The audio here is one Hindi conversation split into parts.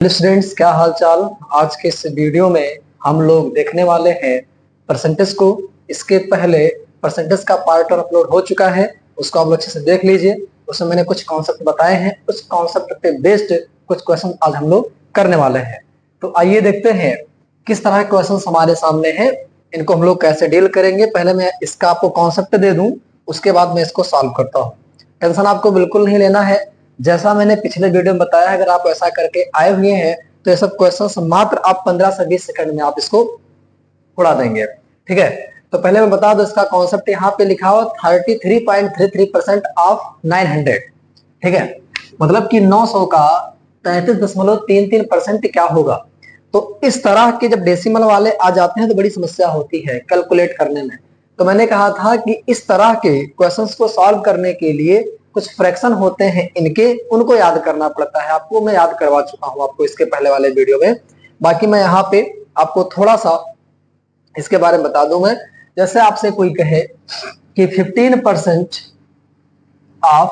स्टूडेंट्स, क्या हाल चाल। आज के इस वीडियो में हम लोग देखने वाले हैं परसेंटेज को। इसके पहले परसेंटेज का पार्ट और अपलोड हो चुका है, उसको आप लोग अच्छे से देख लीजिए। उसमें मैंने कुछ कॉन्सेप्ट बताए हैं, उस कॉन्सेप्ट पे बेस्ड कुछ क्वेश्चन आज हम लोग करने वाले हैं। तो आइए देखते हैं किस तरह के क्वेश्चन हमारे सामने हैं, इनको हम लोग कैसे डील करेंगे। पहले मैं इसका आपको कॉन्सेप्ट दे दूं, उसके बाद मैं इसको सॉल्व करता हूँ। टेंशन आपको बिल्कुल नहीं लेना है। जैसा मैंने पिछले वीडियो में बताया, अगर आप ऐसा करके आए हुए हैं तो ये सब क्वेश्चन मात्र आप 15 से 20 सेकंड में आप इसको उड़ा देंगे। ठीक है, तो पहले मैं बता दूं इसका कॉन्सेप्ट। यहाँ पे लिखा हो 33.33% ऑफ 900। ठीक है, मतलब कि 900 का 33.33% क्या होगा। तो इस तरह के जब डेसिमल वाले आ जाते हैं तो बड़ी समस्या होती है कैलकुलेट करने में। तो मैंने कहा था कि इस तरह के क्वेश्चंस को सॉल्व करने के लिए कुछ फ्रैक्शन होते हैं इनके, उनको याद करना पड़ता है आपको। मैं याद करवा चुका हूं आपको इसके पहले वाले वीडियो में। बाकी मैं यहाँ पे आपको थोड़ा सा इसके बारे में बता दूं। मैं जैसे आपसे कोई कहे कि 15% ऑफ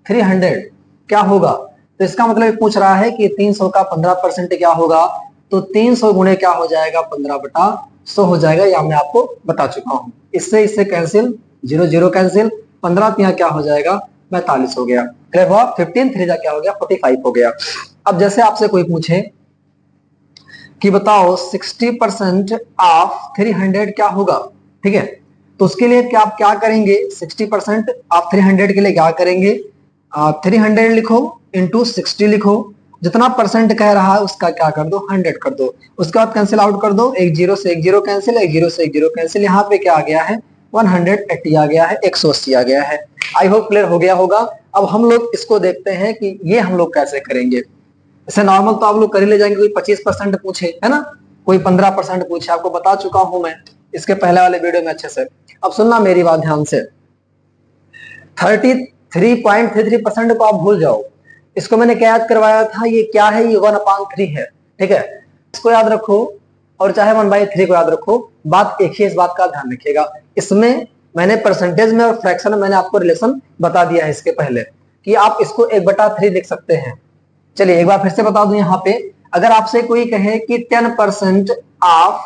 300 क्या होगा, तो इसका मतलब पूछ रहा है कि 300 का 15% क्या होगा। तो 300 गुणे क्या हो जाएगा, 15/100 हो जाएगा। या मैं आपको बता चुका हूं। इससे इससे कैंसिल, 0 0 कैंसिल, 15 यहाँ क्या हो जाएगा, 45 हो गया। 15 3 क्या हो गया, 45 हो गया। अब जैसे आपसे कोई पूछे कि बताओ 60% ऑफ 300 क्या होगा। ठीक है, तो उसके लिए क्या आप क्या करेंगे, 60% ऑफ 300 के लिए क्या करेंगे, 300 लिखो इंटू 60 लिखो। जितना परसेंट कह रहा है उसका क्या कर दो, 100 कर दो। उसके बाद कैंसिल आउट कर दो, एक जीरो से एक जीरो कैंसिल, एक जीरो से एक जीरो कैंसिल। यहाँ पे क्या आ गया है, 180 आ गया है, 180 आ गया है। आई होप क्लियर हो गया होगा। अब हम लोग इसको देखते हैं कि ये हम लोग कैसे करेंगे। इसे नॉर्मल तो आप लोग कर ही ले जाएंगे। कोई 25% पूछे है ना, कोई 15% पूछे, आपको बता चुका हूं मैं इसके पहले वाले वीडियो में अच्छे से। अब सुनना मेरी बात ध्यान से। 33.33% को आप भूल जाओ। इसको मैंने क्या याद करवाया था, ये क्या है, ये 1/3 है। ठीक है, इसको याद रखो और चाहे 1/3 को याद रखो। बात एक ही, इस बात का ध्यान रखिएगा। इसमें मैंने परसेंटेज में और फ्रैक्शन में मैंने आपको रिलेशन बता दिया है इसके पहले कि आप इसको 1/3 लिख सकते हैं। चलिए एक बार फिर से बता दूं। यहाँ पे अगर आपसे कोई कहे कि 10% ऑफ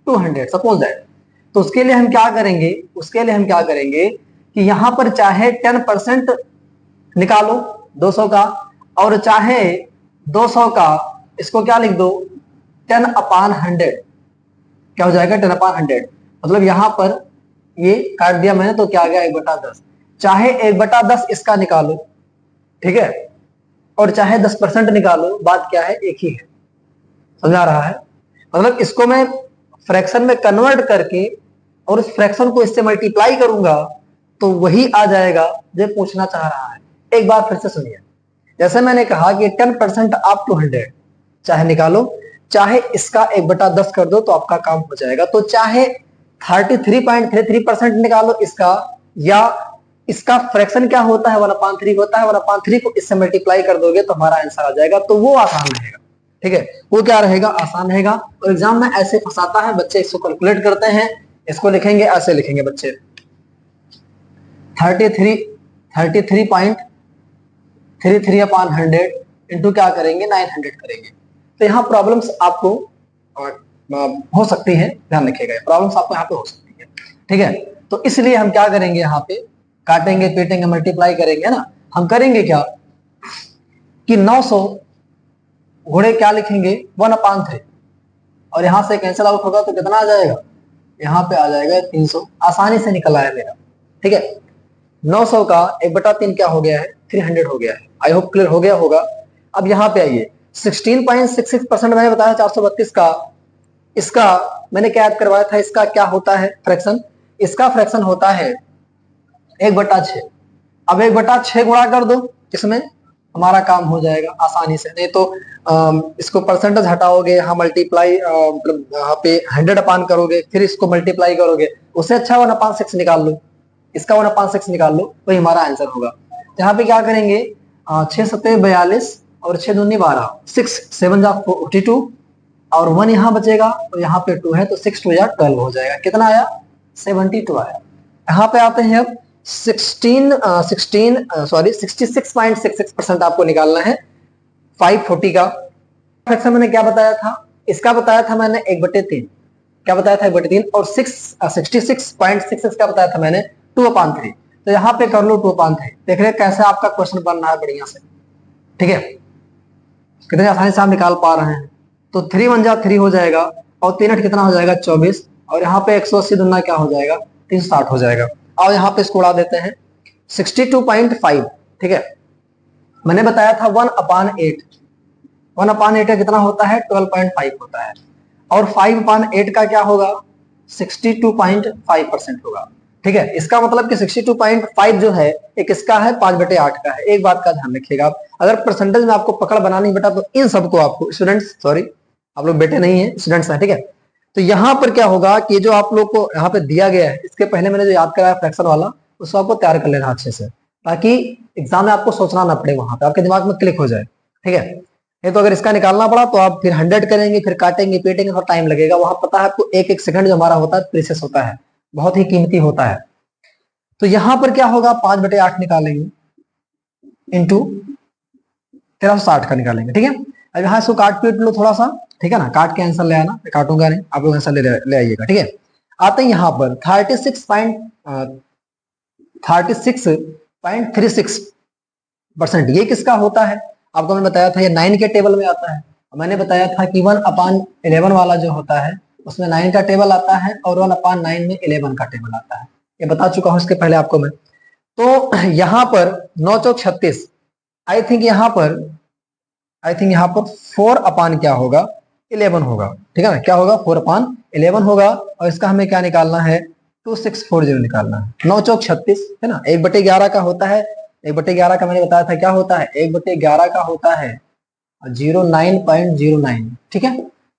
200 सपोज दैट, तो उसके लिए हम क्या करेंगे, उसके लिए हम क्या करेंगे कि यहां पर चाहे 10% निकालो 200 का, और चाहे 200 का इसको क्या लिख दो, 10/100। क्या हो जाएगा, 10/100। मतलब यहां पर ये काट दिया मैंने तो क्या आ गया, 1/10। चाहे 1/10 इसका निकालो, ठीक है, और चाहे 10% निकालो, बात क्या है, एक ही है। समझा रहा है। मतलब इसको मैं फ्रैक्शन में कन्वर्ट करके और उस फ्रैक्शन को इससे मल्टीप्लाई करूंगा तो वही आ जाएगा जो पूछना चाह रहा है। एक बार फिर से सुनिए। जैसे मैंने कहा कि 10% ऑफ 200 चाहे निकालो, चाहे इसका 1/10 कर दो तो आपका काम हो जाएगा। तो चाहे 33.33% निकालो इसका, या इसका फ्रैक्शन क्या होता है, 1/3 होता है। 1/3 को इससे मल्टीप्लाई कर दोगे तो हमारा आंसर आ जाएगा। तो वो आसान रहेगा। ठीक है, वो क्या रहेगा, आसान रहेगा। और एग्जाम में ऐसे फंसाता है बच्चे, इसको कैलकुलेट करते हैं। इसको लिखेंगे, ऐसे लिखेंगे बच्चे, 33.33/100 इंटू क्या करेंगे, 900 करेंगे। तो यहाँ प्रॉब्लम्स आपको हो सकती है, ध्यान रखिएगा। प्रॉब्लम्स आपको यहाँ पे हो सकती है। ठीक है, तो इसलिए हम क्या करेंगे, यहाँ पे काटेंगे पीटेंगे मल्टीप्लाई करेंगे ना। हम करेंगे क्या कि 900 घोड़े क्या लिखेंगे, 1/3, और यहां से कैंसिल आउट होगा तो कितना आ जाएगा, यहाँ पे आ जाएगा 300। आसानी से निकला है मेरा। ठीक है, 900 का 1/3 क्या हो गया है, 300 हो गया है। आई होप क्लियर हो गया होगा। अब यहाँ पे आइए, 16.66% मैंने बताया 432 का, इसका मैंने क्या याद करवाया था, इसका क्या होता है फ्रैक्शन। इसका फ्रैक्शन होता है 1/6। अब 1/6 गुणा कर दो, इसमें हमारा काम हो जाएगा आसानी से। नहीं तो इसको परसेंटेज हटाओगे, यहाँ मल्टीप्लाई मतलब यहाँ पे 100 करोगे, फिर इसको मल्टीप्लाई करोगे। उससे अच्छा 1/6 निकाल लो, इसका 1/6 निकाल लो, वही हमारा आंसर होगा। यहाँ पे क्या करेंगे, 6 7 42 और 6 दूनी 12, 6 7 जा 42 और 1 यहाँ बचेगा और यहाँ पे 2 है तो 6 2 जा 12 हो जाएगा। कितना आया, 72 आया। यहाँ पे आते हैं अब 66.66% आपको निकालना है 540 का। फ्रैक्शन मैंने क्या बताया था, इसका बताया था मैंने 1/3, क्या बताया था 1/3, और 66.66 का बताया था मैंने 2/3। तो यहाँ पे कर लो 2/3। देख रहे कैसे आपका क्वेश्चन बन रहा है बढ़िया से, ठीक है, कितने आसानी से आप निकाल पा रहे हैं। तो 3 1 जा 3 हो जाएगा, और 3 8 कितना हो जाएगा 24, और यहाँ पे 180 दुना क्या हो जाएगा 360 हो जाएगा। और यहाँ पे इसको उड़ा देते हैं 62.5, ठीक है। मैंने बताया था 1/8, 1/8 का कितना होता है 12.5 होता है, और 5/8 का क्या होगा 62.5% होगा, ठीक है। इसका मतलब कि 62.5 जो है एक इसका है 5/8 का है। एक बात का ध्यान रखिएगा आप, अगर परसेंटेज में आपको पकड़ बनानी बेटा तो इन सबको आपको स्टूडेंट्स, सॉरी आप लोग बेटे नहीं है स्टूडेंट्स है, ठीक है। तो यहाँ पर क्या होगा कि जो आप लोग को यहाँ पे दिया गया है, इसके पहले मैंने जो याद कराया फ्रैक्शन वाला, उसको आपको तैयार कर लेना अच्छे से, ताकि एग्जाम में आपको सोचना ना पड़े, वहां पे आपके दिमाग में क्लिक हो जाए, ठीक है। ये तो अगर इसका निकालना पड़ा तो आप फिर 100 करेंगे, फिर काटेंगे पीटेंगे, थोड़ा टाइम लगेगा। वहां पता है आपको एक एक सेकंड जो हमारा होता है प्रीसियस होता है, बहुत ही कीमती होता है। तो यहां पर क्या होगा 5/8 निकालेंगे इंटू 1360 का निकालेंगे, ठीक है। अब यहाँ इसको काट पीट लो थोड़ा सा, ठीक है ना, काट के आंसर ले आना, मैं काटूंगा नहीं, आप लोग आंसर ले आइएगा, ठीक है। आते हैं यहाँ पर 36.36%, ये किसका होता है आपको मैं बताया था, ये 9 के टेबल में आता है। मैंने बताया था कि 1/11 वाला जो होता है उसमें 9 का टेबल आता है, और 1/9 में 11 का टेबल आता है, ये बता चुका हूं इसके पहले आपको मैं। तो यहाँ पर 9 चौक 36, आई थिंक यहाँ पर 4/, क्या होगा 11 होगा, ठीक है ना, क्या होगा 4/11 होगा। और इसका हमें क्या निकालना है 2640 निकालना है। 9 चौक 36 है ना, 1/11 का होता है, 1/11 का मैंने बताया था क्या होता है, 1/11 का होता है 09.09, ठीक है।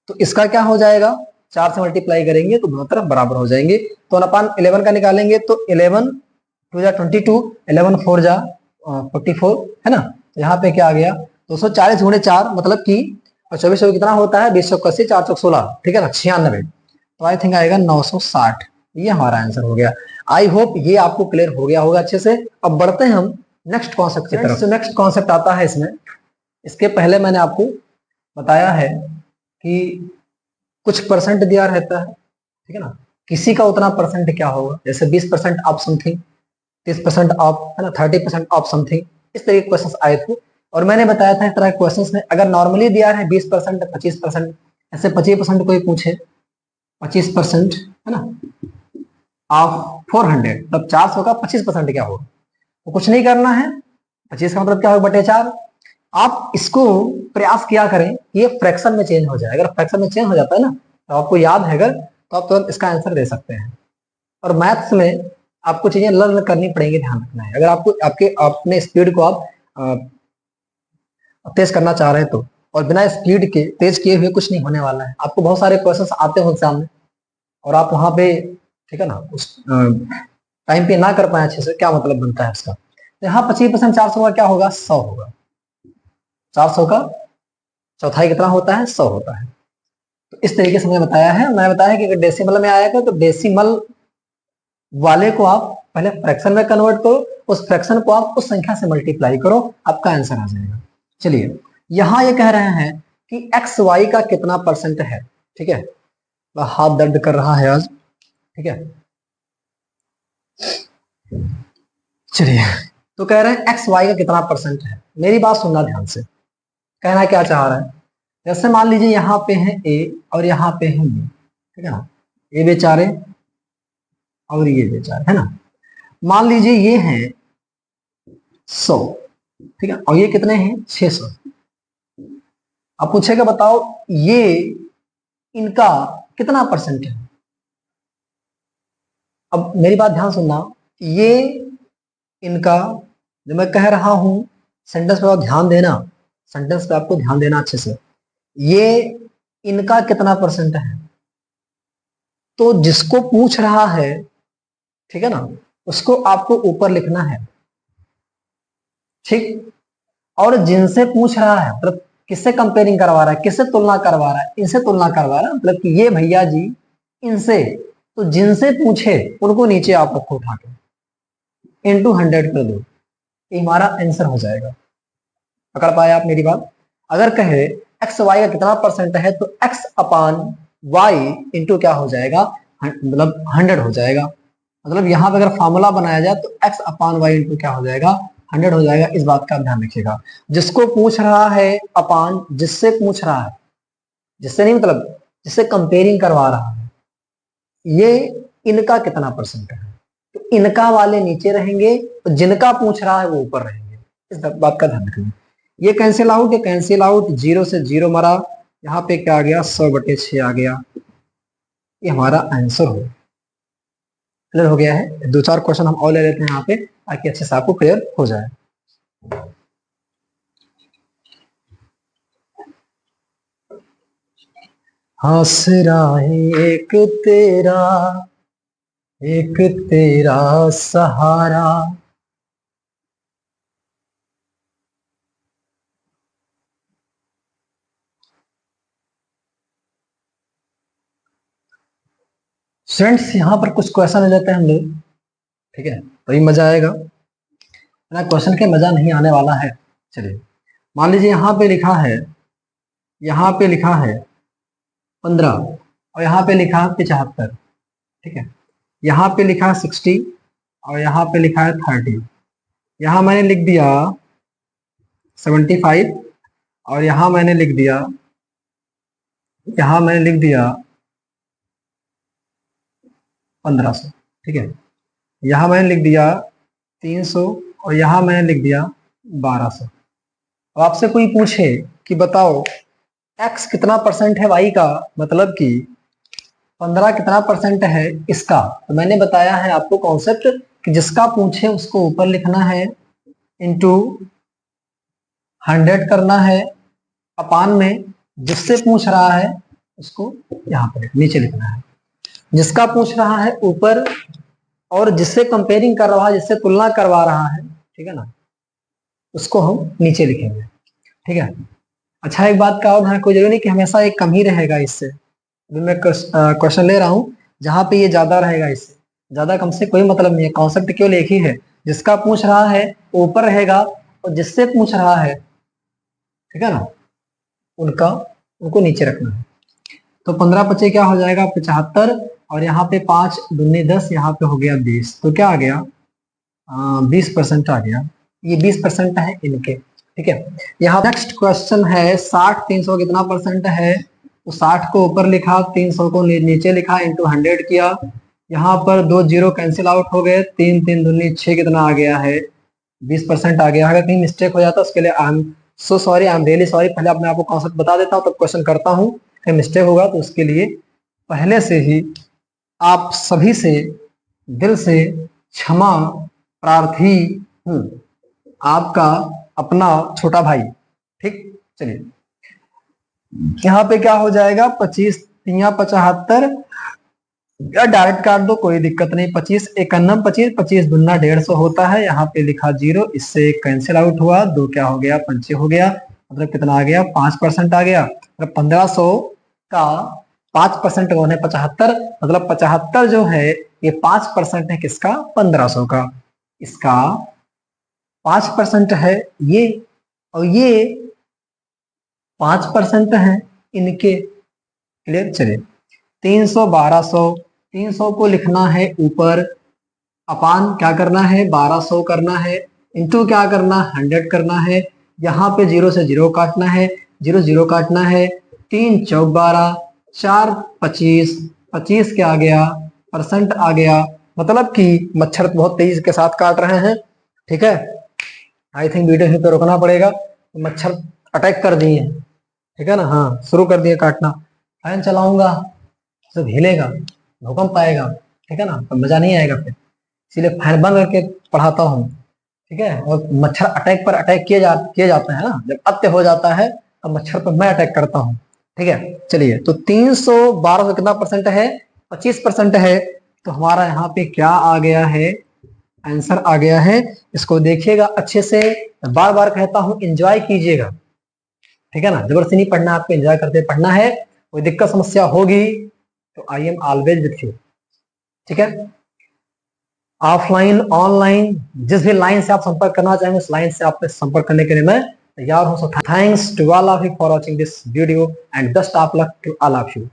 तो इसका क्या हो जाएगा 4 से मल्टीप्लाई करेंगे तो दोनों तरफ बराबर हो जाएंगे। तो 1/11 का निकालेंगे तो 11 2 जा 22, 11 4 जा 44, है ना। यहाँ पे क्या आ गया 240 गुणे 4, मतलब कि 24 कितना होता है 20 चौक 80, 4 चौक 16, ठीक है ना 96। तो आई थिंक आएगा 960, ये हमारा आंसर हो गया। आई होप ये आपको क्लियर हो गया होगा अच्छे से। अब बढ़ते हैं हम नेक्स्ट कॉन्सेप्ट की तरफ। नेक्स्ट कॉन्सेप्ट आता है इसमें, इसके पहले मैंने आपको बताया है कि कुछ परसेंट दिया रहता है, ठीक है ना, किसी का उतना परसेंट क्या होगा, जैसे 20% ऑफ समथिंग, 30% ऑफ, है ना, 30% ऑफ समथिंग, इस तरह के क्वेश्चन आए थे। और मैंने बताया था इस तरह के क्वेश्चंस में अगर नॉर्मली दिया है 20%, 25%, ऐसे 25% कोई पूछे 25%, है ना, ऑफ 400, तब 400 का 25% क्या होगा, तो कुछ नहीं करना है, 25 का मतलब क्या होगा बटे 4। आप इसको प्रयास किया करें ये फ्रैक्शन में चेंज हो जाए। अगर फ्रैक्शन में चेंज हो जाता है ना, तो आपको याद है अगर, तो आप तुरंत इसका आंसर दे सकते हैं। और मैथ्स में आपको चीजें लर्न करनी पड़ेंगी, ध्यान रखना है। अगर आपको अपने स्पीड को आप तेज करना चाह रहे हैं तो, और बिना स्पीड के तेज किए हुए कुछ नहीं होने वाला है। आपको बहुत सारे क्वेश्चंस आते हो एग्जाम में और आप वहां पे, ठीक है ना, उस टाइम पे ना कर पाए अच्छे से, क्या मतलब बनता है इसका। तो यहाँ 25% 400 का क्या होगा 100 होगा, 400 का चौथाई कितना होता है 100 होता है। तो इस तरीके से मैंने बताया है। मैंने बताया कि अगर डेसिमल में आएगा तो डेसिमल वाले को आप पहले फ्रैक्शन में कन्वर्ट करो, उस फ्रैक्शन को आप उस संख्या से मल्टीप्लाई करो, आपका आंसर आ जाएगा। चलिए यहां ये कह रहे हैं कि एक्स वाई का कितना परसेंट है, ठीक है। हाथ दर्द कर रहा है आज, ठीक है। चलिए तो कह रहे हैं एक्स वाई का कितना परसेंट है। मेरी बात सुनना ध्यान से, कहना क्या चाह रहा है। जैसे मान लीजिए यहाँ पे है ए और यहाँ पे है बी, ठीक है ना, ये बेचारे और ये बेचारे, है ना। मान लीजिए ये है 100, ठीक है, और ये कितने हैं 600। अब पूछेगा बताओ ये इनका कितना परसेंट है। अब मेरी बात ध्यान सुनना, ये इनका, जो मैं कह रहा हूं सेंटेंस पे आप ध्यान देना, सेंटेंस पे आपको ध्यान देना अच्छे से, ये इनका कितना परसेंट है। तो जिसको पूछ रहा है, ठीक है ना, उसको आपको ऊपर लिखना है, ठीक। और जिनसे पूछ रहा है मतलब किससे कंपेयरिंग करवा रहा है, किससे तुलना करवा रहा है, इनसे तुलना करवा रहा है, मतलब कि ये भैया जी इनसे, तो जिनसे पूछे उनको नीचे आप रखो उठा के इंटू 100 कर दो, ये हमारा आंसर हो जाएगा। पकड़ पाए आप मेरी बात। अगर कहे एक्स वाई का कितना परसेंट है, तो एक्स अपान वाई इंटू क्या हो जाएगा, मतलब 100 हो जाएगा। मतलब यहाँ पे अगर फॉर्मूला बनाया जाए तो एक्स अपान वाई इंटू क्या हो जाएगा, 100 हो जाएगा। इस बात का ध्यान रखिएगा। जिसको पूछ रहा है अपान, जिससे पूछ रहा है, जिससे नहीं मतलब जिससे कंपेयरिंग करवा रहा है, ये इनका कितना परसेंट है, तो इनका वाले नीचे रहेंगे, तो जिनका पूछ रहा है वो ऊपर रहेंगे। इस बात का ध्यान रखिए। ये कैंसिल आउट, ये कैंसिल आउट, 0 से 0 मरा, यहाँ पे क्या आ गया, 100/6 आ गया। ये हमारा आंसर हो। क्लियर हो गया है। 2-4 क्वेश्चन हम और ले लेते हैं यहाँ पे, ताकि अच्छे से आपको क्लियर हो जाए। आसरा एक तेरा, एक तेरा सहारा। स्टूडेंट्स यहाँ पर कुछ क्वेश्चन ले लेते हैं हम लोग, ठीक है, तो मजा आएगा ना, क्वेश्चन के मजा नहीं आने वाला है। चलिए मान लीजिए यहाँ पे लिखा है, यहाँ पे लिखा है 15 और यहाँ पे लिखा है 75, ठीक है। यहाँ पे लिखा है 60 और यहाँ पे लिखा है 30। यहाँ मैंने लिख दिया 75 और यहाँ मैंने लिख दिया, यहाँ मैंने लिख दिया 1500, ठीक है। यहाँ मैंने लिख दिया 300 और यहाँ मैंने लिख दिया 1200। अब आपसे कोई पूछे कि बताओ x कितना परसेंट है y का, मतलब कि 15 कितना परसेंट है इसका, तो मैंने बताया है आपको कॉन्सेप्ट कि जिसका पूछे उसको ऊपर लिखना है, इंटू 100 करना है, अपान में जिससे पूछ रहा है उसको यहाँ पर नीचे लिखना है। जिसका पूछ रहा है ऊपर, और जिससे कंपेयरिंग कर रहा है, जिससे तुलना करवा रहा है, ठीक है ना, उसको हम नीचे लिखेंगे, ठीक है। अच्छा एक बात का और ध्यान, कोई जरूरी नहीं कि हमेशा एक कम ही रहेगा इससे। अभी मैं क्वेश्चन ले रहा हूं जहां पे ये ज्यादा रहेगा, इससे ज्यादा कम से कोई मतलब नहीं है। कॉन्सेप्ट केवल एक ही है, जिसका पूछ रहा है ऊपर रहेगा और जिससे पूछ रहा है, ठीक है ना, उनको नीचे रखना है। तो 15×5 क्या हो जाएगा, 75, और यहाँ पे 5 दूनी 10, यहाँ पे हो गया 20, तो क्या आ गया, 20% आ गया। ये 20% है इनके, ठीक है। यहाँ नेक्स्ट क्वेश्चन है 60 300 कितना परसेंट है, तो 60 को ऊपर लिखा, 300 को नीचे लिखा, इंटू 100 किया। यहाँ पर 2 0 कैंसिल आउट हो गए, 3 3 दूनी 6 कितना आ गया है, 20% आ गया। अगर कहीं मिस्टेक हो जाता है उसके लिए I am so sorry, I am really sorry. पहले अपने आपको कॉन्सेप्ट बता देता हूँ तब क्वेश्चन करता हूँ। कहीं मिस्टेक होगा तो उसके लिए पहले से ही आप सभी से दिल से क्षमा प्रार्थी हूं, आपका अपना छोटा भाई, ठीक। चलिए यहाँ पे क्या हो जाएगा, 25 तिया 75, या डायरेक्ट काट दो कोई दिक्कत नहीं। 25 51 25, 25 दूना 150 होता है, यहाँ पे लिखा 0, इससे कैंसिल आउट हुआ, 2 क्या हो गया, 5 हो गया, मतलब कितना आ गया, 5% आ गया। मतलब 1500 का 5% कौन है, 75, मतलब 75 जो है ये 5% है किसका, 1500 का। इसका 5% है ये, और ये 5% है इनके। क्लियर। चलिए 300 1200, 300 को लिखना है ऊपर, अपान क्या करना है, 1200 करना है, इंटू क्या करना, 100 करना है। यहाँ पे 0 से 0 काटना है, 0 0 काटना है, 3 चौक 12, 4 25, 25 क्या आ गया, परसेंट आ गया। मतलब कि मच्छर बहुत तेजी के साथ काट रहे हैं, ठीक है। आई थिंक वीडियो यहीं पे रोकना पड़ेगा, मच्छर अटैक कर दिए, ठीक है ना। हाँ शुरू कर दिए काटना। फैन चलाऊंगा सब हिलेगा, भूकंप आएगा, ठीक है ना, तो मजा नहीं आएगा फिर, इसीलिए फैन बंद करके पढ़ाता हूँ, ठीक है। और मच्छर अटैक पर अटैक किए जाते हैं ना, जब अत्य हो जाता है तो मच्छर पर मैं अटैक करता हूँ, ठीक है। चलिए तो 300 1200 कितना परसेंट है, 25% है। तो हमारा यहाँ पे क्या आ गया है, आंसर आ गया है। इसको देखिएगा अच्छे से, बार बार कहता हूँ एंजॉय कीजिएगा, ठीक है ना, जबरदस्ती नहीं पढ़ना, आपको एंजॉय करते पढ़ना है। कोई दिक्कत समस्या होगी तो I am always with you, ठीक है। ऑफलाइन ऑनलाइन जिस भी लाइन से आप संपर्क करना चाहेंगे उस लाइन से आप संपर्क करने के लिए मैं तैयार हो। So thanks to all of you for watching this video and best of luck to all of you.